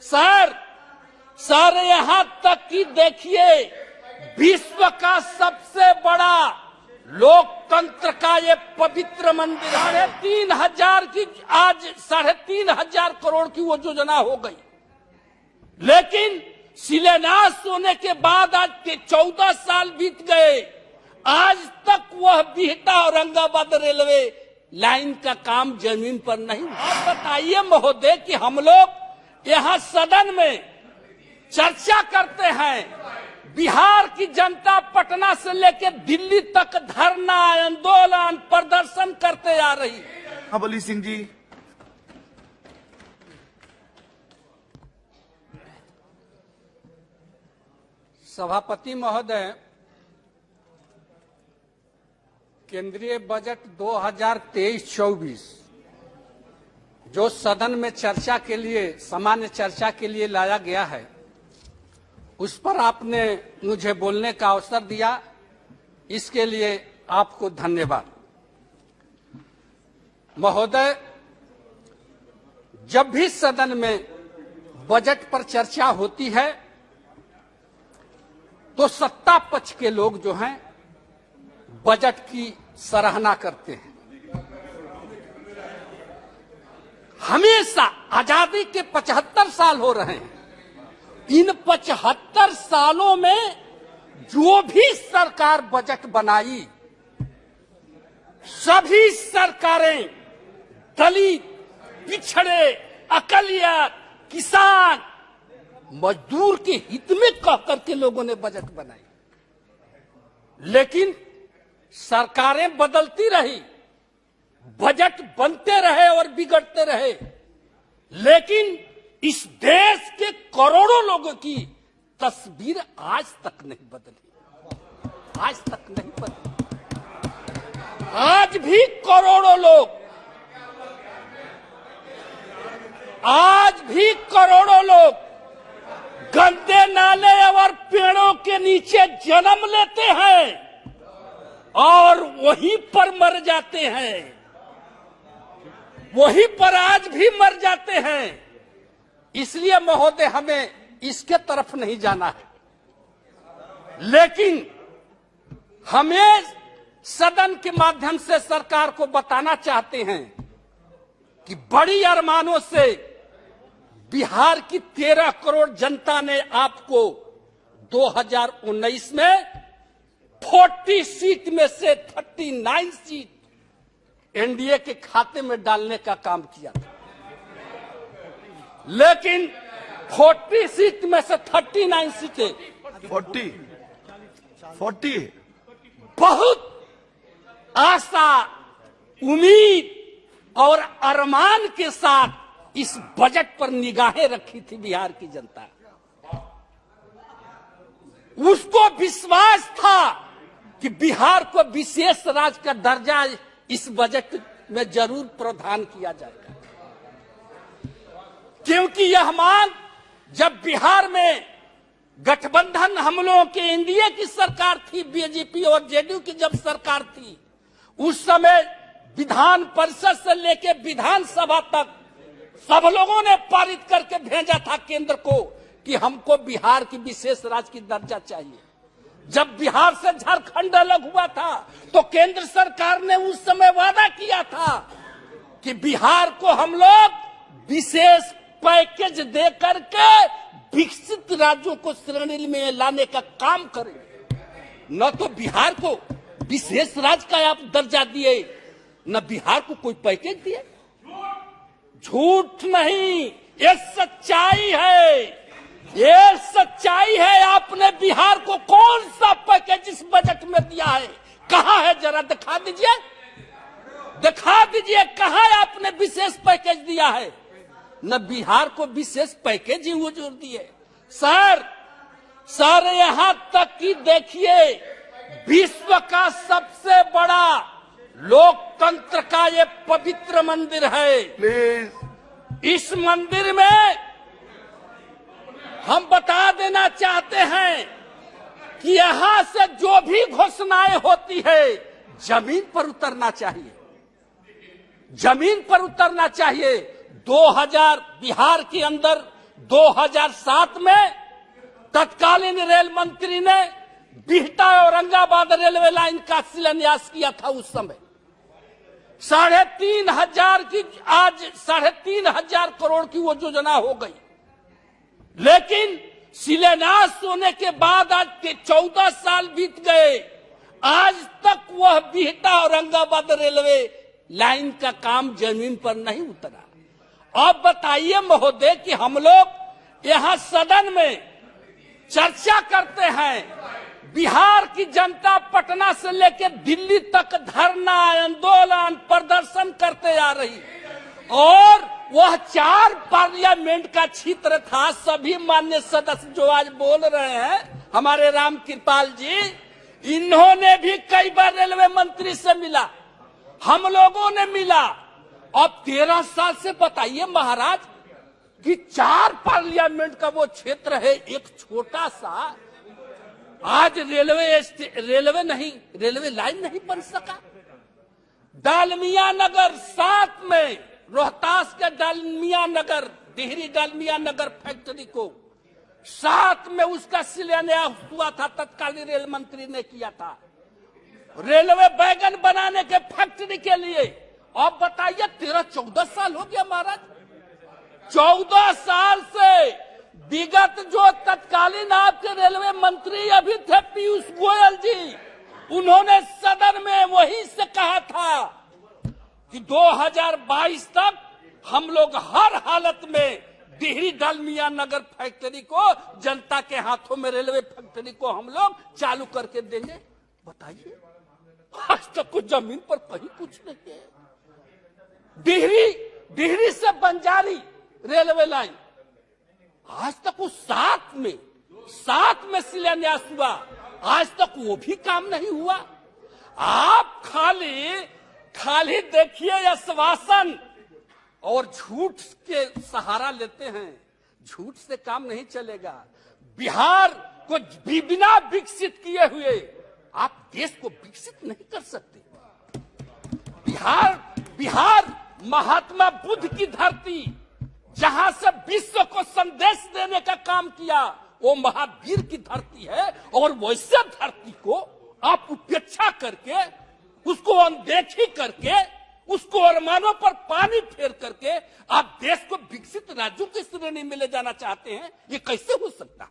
Sir यहाँ तक कि देखिए, विश्व का सबसे बड़ा लोकतंत्र का ये पवित्र मंदिर 3,500 की आज 3,500 करोड़ की वो योजना हो गई, लेकिन शिलान्यास होने के बाद आज 14 साल बीत गए, आज तक वह बिहटा औरंगाबाद रेलवे लाइन का काम जमीन पर नहीं हुआ। आप बताइए महोदय कि हम लोग यहाँ सदन में चर्चा करते हैं, बिहार की जनता पटना से लेकर दिल्ली तक धरना, आंदोलन, प्रदर्शन करते आ रही है। हाँ, बली सिंह जी। सभापति महोदय, केंद्रीय बजट 2023-24 जो सदन में चर्चा के लिए, सामान्य चर्चा के लिए लाया गया है, उस पर आपने मुझे बोलने का अवसर दिया, इसके लिए आपको धन्यवाद। महोदय, जब भी सदन में बजट पर चर्चा होती है तो सत्ता पक्ष के लोग जो हैं बजट की सराहना करते हैं। हमेशा आजादी के 75 साल हो रहे हैं, इन 75 सालों में जो भी सरकार बजट बनाई, सभी सरकारें दलित, पिछड़े, अकलियत, किसान, मजदूर के हित में कह करके लोगों ने बजट बनाई, लेकिन सरकारें बदलती रही, बजट बनते रहे और बिगड़ते रहे, लेकिन इस देश के करोड़ों लोगों की तस्वीर आज तक नहीं बदली, आज तक नहीं बदली। आज भी करोड़ों लोग, आज भी करोड़ों लोग गंदे नाले और पेड़ों के नीचे जन्म लेते हैं और वहीं पर मर जाते हैं, वहीं पर आज भी मर जाते हैं। इसलिए महोदय हमें इसके तरफ नहीं जाना है, लेकिन हमें सदन के माध्यम से सरकार को बताना चाहते हैं कि बड़ी अरमानों से बिहार की 13 करोड़ जनता ने आपको 2019 में 40 सीट में से 39 सीट एनडीए के खाते में डालने का काम किया था, लेकिन 40 सीट में से 39 सीटें 40 बहुत आशा, उम्मीद और अरमान के साथ इस बजट पर निगाहें रखी थी बिहार की जनता। उसको विश्वास था कि बिहार को विशेष राज्य का दर्जा इस बजट में जरूर प्रावधान किया जाएगा, क्योंकि यह मांग जब बिहार में गठबंधन हम लोगों के एनडीए की सरकार थी, बीजेपी और जेडीयू की जब सरकार थी, उस समय विधान परिषद से लेकर विधानसभा तक सब लोगों ने पारित करके भेजा था केंद्र को कि हमको बिहार की विशेष राज्य की दर्जा चाहिए। जब बिहार से झारखंड अलग हुआ था तो केंद्र सरकार ने उस समय वादा किया था कि बिहार को हम लोग विशेष पैकेज दे करके विकसित राज्यों को श्रेणी में लाने का काम करेंगे। न तो बिहार को विशेष राज्य का आप दर्जा दिए, न बिहार को कोई पैकेज दिए। झूठ नहीं, ये सच्चाई है, ये सच्चाई है। आपने बिहार को कौन सा पैकेज इस बजट में दिया है? कहाँ है? जरा दिखा दीजिए, दिखा दीजिए कहाँ आपने विशेष पैकेज दिया है। न बिहार को विशेष पैकेज ही हुजूर दिए। सर यहाँ तक कि देखिए, विश्व का सबसे बड़ा लोकतंत्र का ये पवित्र मंदिर है। प्लीज, इस मंदिर में हम बता देना चाहते हैं कि यहाँ से जो भी घोषणाएं होती है जमीन पर उतरना चाहिए, जमीन पर उतरना चाहिए। 2000 बिहार के अंदर 2007 में तत्कालीन रेल मंत्री ने बिहटा औरंगाबाद रेलवे लाइन का शिलान्यास किया था। उस समय 3,500 करोड़ की वो योजना हो गई, लेकिन शिलान्यास होने के बाद आज 14 साल बीत गए, आज तक वह बिहटा औरंगाबाद रेलवे लाइन का काम जमीन पर नहीं उतरा। अब बताइए महोदय कि हम लोग यहाँ सदन में चर्चा करते हैं, बिहार की जनता पटना से लेकर दिल्ली तक धरना, आंदोलन, प्रदर्शन करते आ रही, और वह 4 पार्लियामेंट का क्षेत्र था। सभी मान्य सदस्य जो आज बोल रहे हैं, हमारे राम कृपाल जी, इन्होंने भी कई बार रेलवे मंत्री से मिला, हम लोगों ने मिला। अब 13 साल से बताइए महाराज कि 4 पार्लियामेंट का वो क्षेत्र है, एक छोटा सा, आज रेलवे लाइन नहीं बन सका। डालमिया नगर 7 में, रोहतास के डालमिया नगर, डिहरी डालमिया नगर फैक्ट्री को 7 में उसका शिलान्यास हुआ था, तत्कालीन रेल मंत्री ने किया था, रेलवे बैगन बनाने के फैक्ट्री के लिए। अब बताइए 13-14 साल हो गया महाराज, 14 साल से विगत जो तत्कालीन आपके रेलवे मंत्री अभी थे पीयूष गोयल जी, उन्होंने सदन में वही से कहा था कि 2022 तक हम लोग हर हालत में डिहरी डालमिया नगर फैक्ट्री को, जनता के हाथों में रेलवे फैक्ट्री को हम लोग चालू करके देंगे। बताइए, आज तक कुछ जमीन पर कहीं कुछ नहीं है। डिहरी से बंजारी रेलवे लाइन, आज तक वो 7 में शिलान्यास हुआ, आज तक वो भी काम नहीं हुआ। आप खाली देखिए आश्वासन और झूठ के सहारा लेते हैं, झूठ से काम नहीं चलेगा। बिहार को बिना विकसित किए हुए आप देश को विकसित नहीं कर सकते। बिहार महात्मा बुद्ध की धरती, जहां से विश्व को संदेश देने का काम किया, वो महावीर की धरती है, और वैसे धरती को आप उपेक्षा करके, उसको अनदेखी करके, उसको अरमानों पर पानी फेर करके आप देश को विकसित राज्यों की श्रेणी में ले जाना चाहते हैं। ये कैसे हो सकता है?